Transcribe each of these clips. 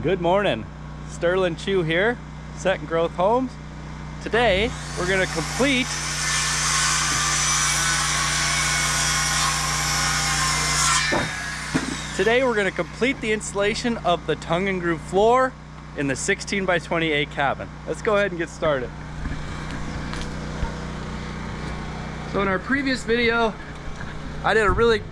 Good morning, Sterling Chu here, Second Growth Homes. Today we're going to complete the installation of the tongue and groove floor in the 16 by 28 cabin. Let's go ahead and get started. So in our previous video, I did a really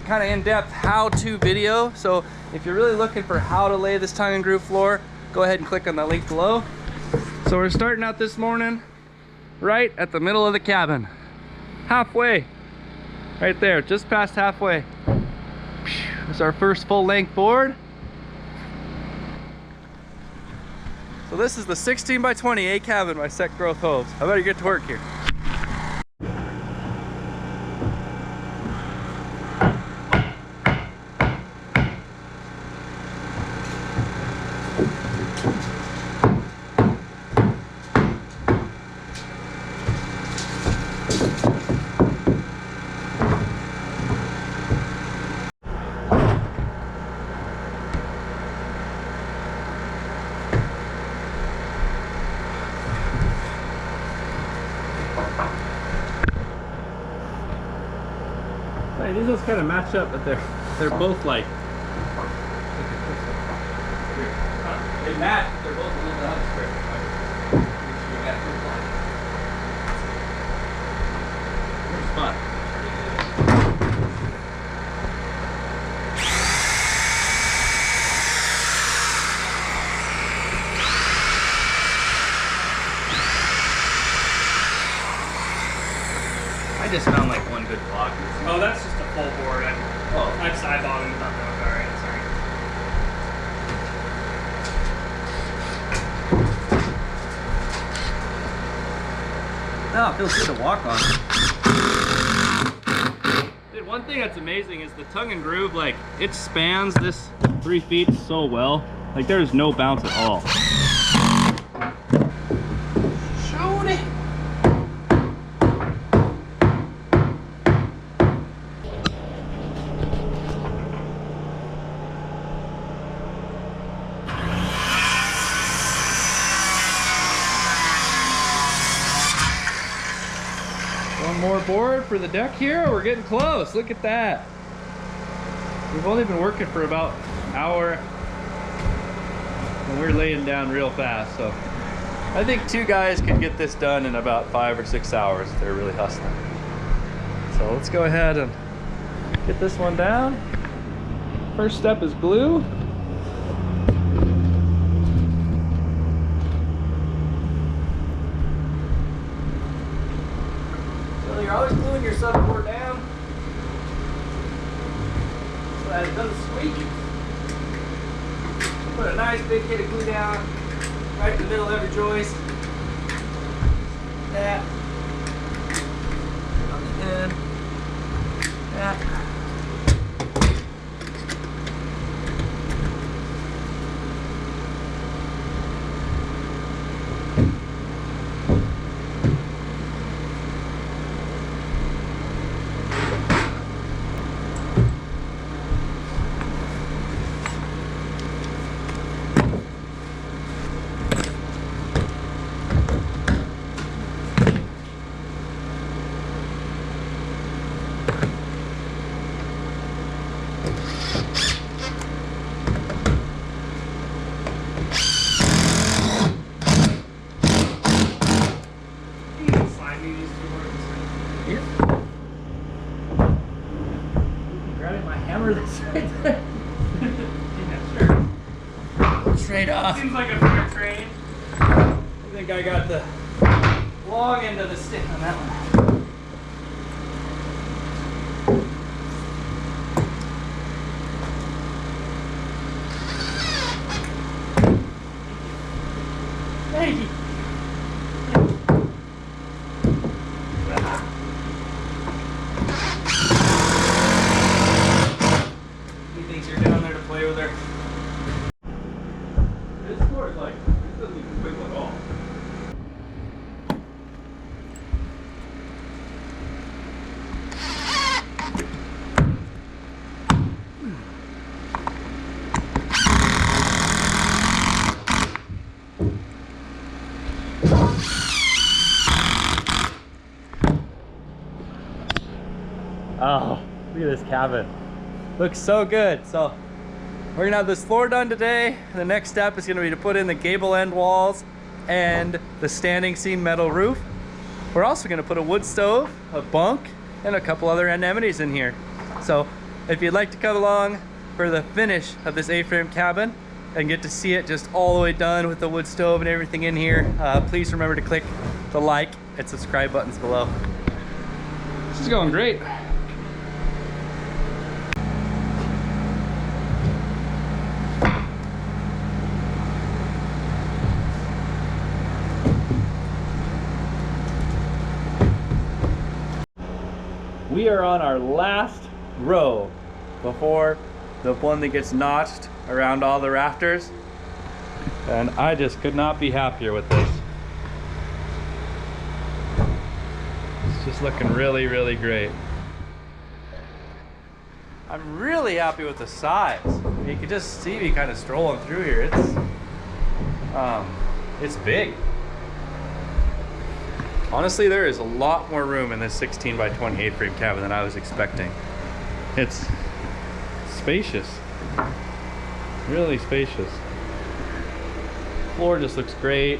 kind of in-depth how-to video. So if you're really looking for how to lay this tongue and groove floor, go ahead and click on the link below. So we're starting out this morning right at the middle of the cabin. Halfway. Right there, just past halfway. It's our first full-length board. So this is the 16 by 28 cabin by Second Growth Homes. How about you get to work here? Hey, these ones kind of match up, but they're both like they match. They're both a little bit outspread. Make sure you got a good line. Here's fun. I just found like one good block. Oh, that's just a full board. I just eyeballed and thought that was alright. Sorry. Oh, it feels good to walk on. Dude, one thing that's amazing is the tongue and groove, like, it spans this 3 feet so well. Like, there's no bounce at all. Shoot it! One more board for the deck here. We're getting close. Look at that. We've only been working for about an hour and we're laying down real fast. So I think 2 guys could get this done in about 5 or 6 hours if they're really hustling. So let's go ahead and get this one down. First step is glue. You're always gluing your subboard down so that it doesn't squeak. Put a nice big hit of glue down right in the middle of every joist. That. On the end. That. That's right there. Yeah, sure. Straight off. Seems like a fair trade. I think I got the long end of the stick on that one. Thank you. cabin. Looks so good. So we're gonna have this floor done today. The next step is gonna be to put in the gable end walls and the standing seam metal roof. We're also gonna put a wood stove, a bunk, and a couple other amenities in here. So if you'd like to come along for the finish of this A-frame cabin and get to see it just all the way done with the wood stove and everything in here, please remember to click the like and subscribe buttons below. This is going great. We are on our last row before the one that gets notched around all the rafters, and I just could not be happier with this. It's just looking really, really great. I'm really happy with the size. You can just see me kind of strolling through here. It's big. Honestly, there is a lot more room in this 16 by 28 frame cabin than I was expecting. It's spacious, really spacious. Floor just looks great.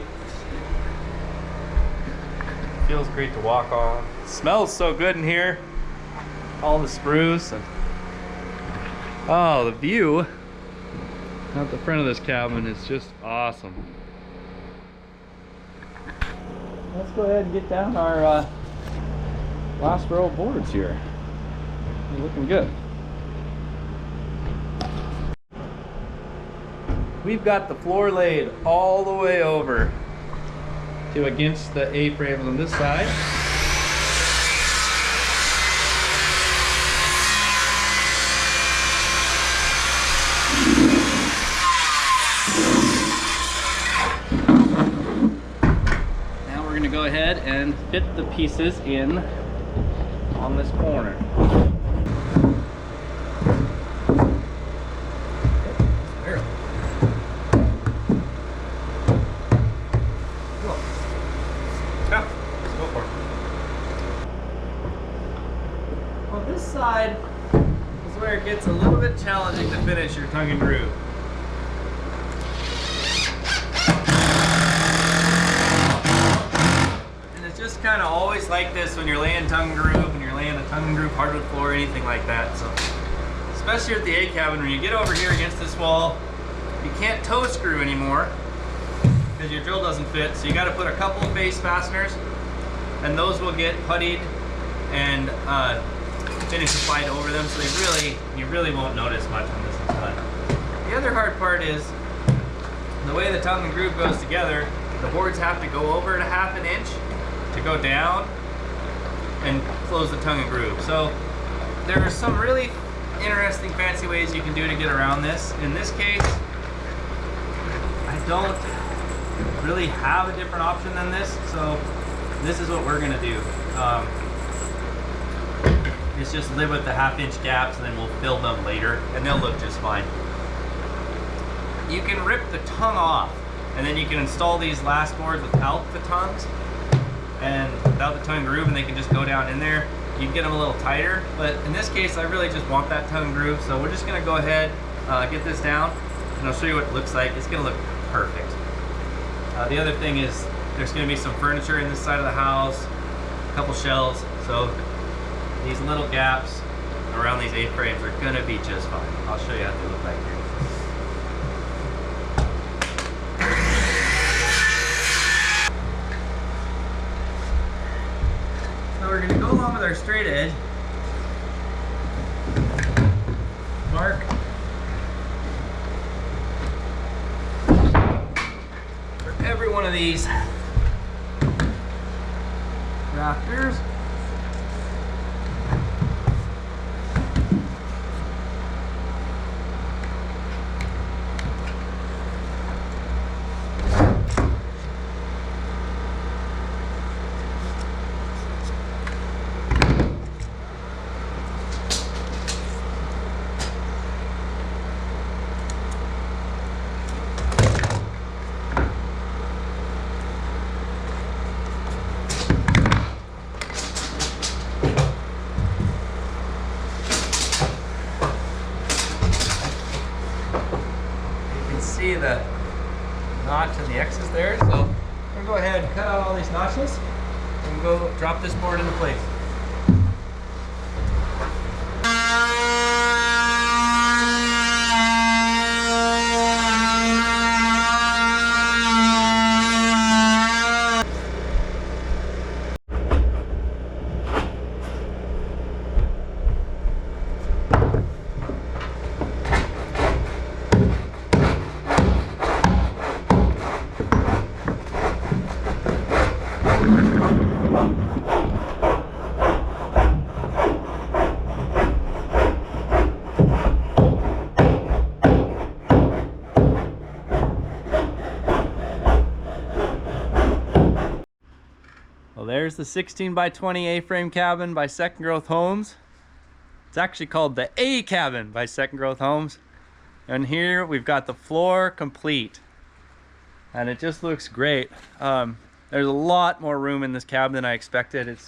Feels great to walk on. It smells so good in here. All the spruce and oh, the view out the front of this cabin is just awesome. Let's go ahead and get down our last row of boards here. They're looking good. We've got the floor laid all the way over to against the A-frames on this side. Go ahead and fit the pieces in on this corner. On this side is where it gets a little bit challenging to finish your tongue and groove. Just kind of always like this when you're laying tongue and groove, when you're laying a tongue and groove hardwood floor or anything like that. So especially at the A cabin, when you get over here against this wall, you can't toe screw anymore because your drill doesn't fit. So you got to put a couple of face fasteners, and those will get puttied and finish applied over them. So you really won't notice much when this is done. The other hard part is the way the tongue and groove goes together. The boards have to go over at a ½ inch to go down and close the tongue and groove. So there are some really interesting fancy ways you can do to get around this. In this case, I don't really have a different option than this, so this is what we're gonna do. It's just live with the ½ inch gaps, and then we'll fill them later and they'll look just fine. You can rip the tongue off, and then you can install these last boards without the tongues and without the tongue groove, and they can just go down in there. You can get them a little tighter, but in this case I really just want that tongue groove, so we're just gonna go ahead, get this down, and I'll show you what it looks like. It's gonna look perfect. The other thing is there's gonna be some furniture in this side of the house, a couple shelves, so these little gaps around these A-frames are gonna be just fine. I'll show you how they look like here. We're going to go along with our straight edge, mark for every one of these rafters. see the notch and the X's there. So I'm gonna go ahead and cut out all these notches and go drop this board into place. Well, there's the 16 by 20 A-frame cabin by Second Growth Homes. It's actually called the A cabin by Second Growth Homes. And here we've got the floor complete. And it just looks great. There's a lot more room in this cabin than I expected.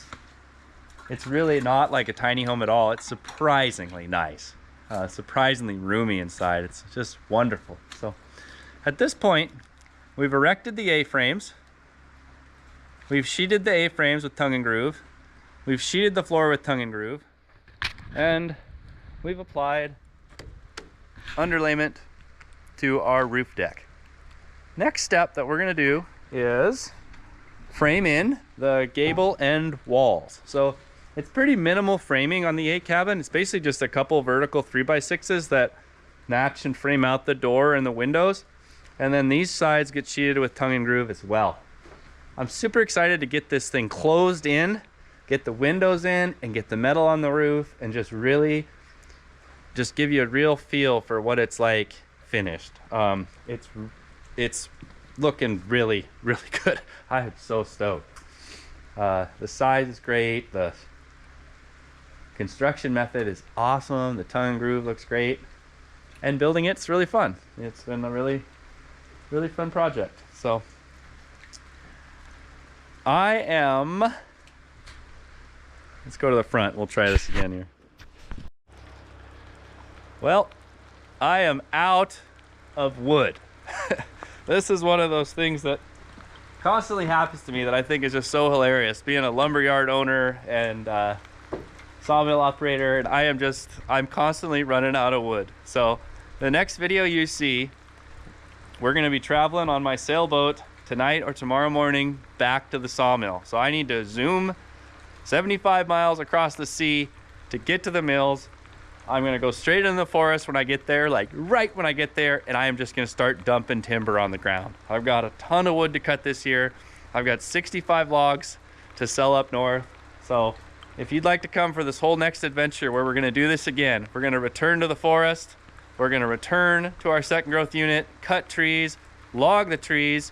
It's really not like a tiny home at all. It's surprisingly nice. Surprisingly roomy inside. It's just wonderful. So at this point, we've erected the A-frames. We've sheeted the A-frames with tongue and groove. We've sheeted the floor with tongue and groove. And we've applied underlayment to our roof deck. Next step that we're gonna do is frame in the gable end walls. So it's pretty minimal framing on the A cabin. It's basically just a couple vertical 3x6s that match and frame out the door and the windows. And then these sides get sheeted with tongue and groove as well. I'm super excited to get this thing closed in, get the windows in, and get the metal on the roof, and just really just give you a real feel for what it's like finished. It's looking really, really good. I'm so stoked. The size is great. The construction method is awesome. The tongue and groove looks great. And building it's really fun. It's been a really, really fun project. So let's go to the front. We'll try this again here. Well, I am out of wood. This is one of those things that constantly happens to me that I think is just so hilarious. Being a lumberyard owner and sawmill operator, and I'm constantly running out of wood. So the next video you see, we're gonna be traveling on my sailboat tonight or tomorrow morning back to the sawmill. So I need to zoom 75 miles across the sea to get to the mills. I'm gonna go straight into the forest when I get there, like right when I get there, and I am just gonna start dumping timber on the ground. I've got a ton of wood to cut this year. I've got 65 logs to sell up north. So if you'd like to come for this whole next adventure where we're gonna do this again, we're gonna return to the forest, we're gonna return to our second growth unit, cut trees, log the trees,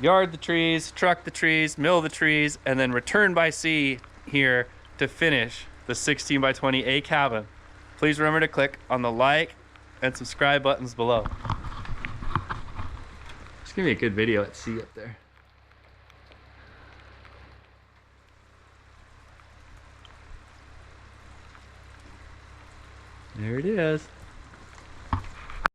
yard the trees, truck the trees, mill the trees, and then return by sea here to finish the 16 by 20 A cabin. Please remember to click on the like and subscribe buttons below. It's gonna be a good video at sea up there. There it is.